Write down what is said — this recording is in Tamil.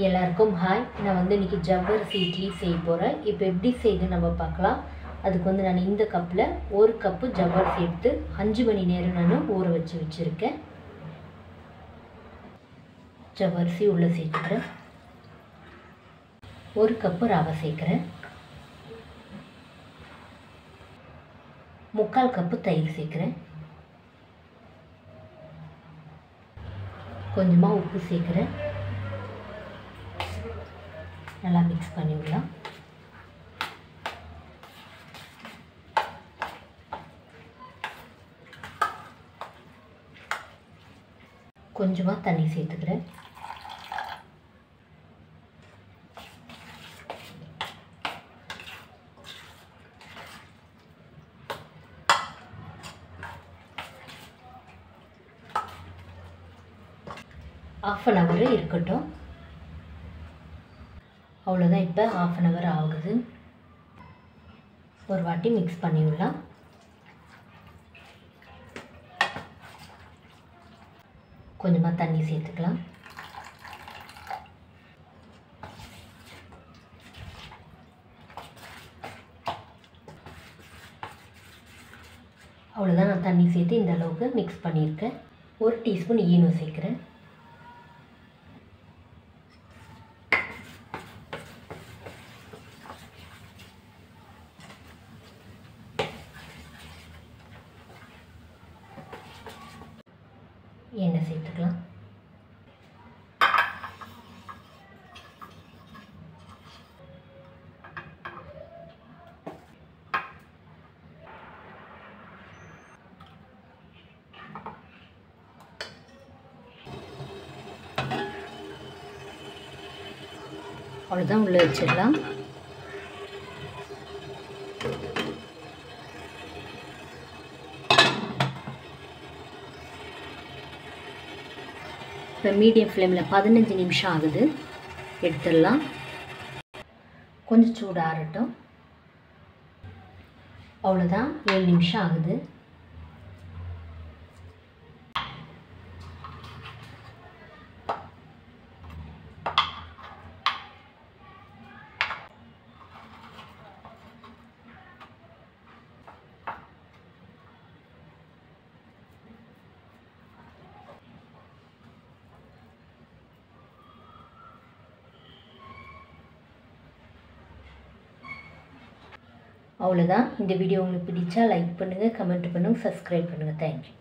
எல்லாருக்கும் ஹாய். நான் இன்றைக்கி ஜவ்வரிசி இட்லி செய்ய போகிறேன். இப்போ எப்படி செய்து நம்ம பார்க்கலாம். அதுக்கு நான் இந்த கப்பில் 1 கப்பு ஜவ்வரிசி எடுத்து 5 மணி நேரம் நான் ஊற வச்சுருக்கேன். ஜவ்வரிசி உள்ளே சேர்த்துக்கிறேன். 1 கப்பு ரவை சேர்க்குறேன். 3/4 கப்பு தயிர் சேர்க்குறேன். கொஞ்சமாக உப்பு சேர்க்குறேன். நல்லா மிக்ஸ் பண்ணி விடலாம். கொஞ்சமாக தண்ணி சேர்த்துக்கிறேன். ½ அன் ஹவர் இருக்கட்டும். அவ்வளோதான். இப்போ ½ அன் ஹவர் ஆகுது. ஒரு வாட்டி மிக்ஸ் பண்ணி விடலாம். கொஞ்சமாக தண்ணி சேர்த்துக்கலாம். அவ்வளோதான். நான் தண்ணி சேர்த்து இந்த அளவுக்கு மிக்ஸ் பண்ணியிருக்கேன். 1 டீஸ்பூன் ஈனோ சேர்க்குறேன். எண்ணெய் சேர்த்துக்கலாம். அவ்வளோதான். உள்ளே வச்சிடலாம். இப்போ மீடியம் ஃப்ளேமில் 15 நிமிஷம் ஆகுது. எடுத்துடலாம். கொஞ்சம் சூடு ஆறட்டும். அவ்வளோதான். 7 நிமிஷம் ஆகுது. அவ்வளோதான். இந்த வீடியோ உங்களுக்கு பிடிச்சா லைக் பண்ணுங்கள், கமெண்ட் பண்ணுங்கள், சப்ஸ்கிரைப் பண்ணுங்கள். தேங்க்யூ.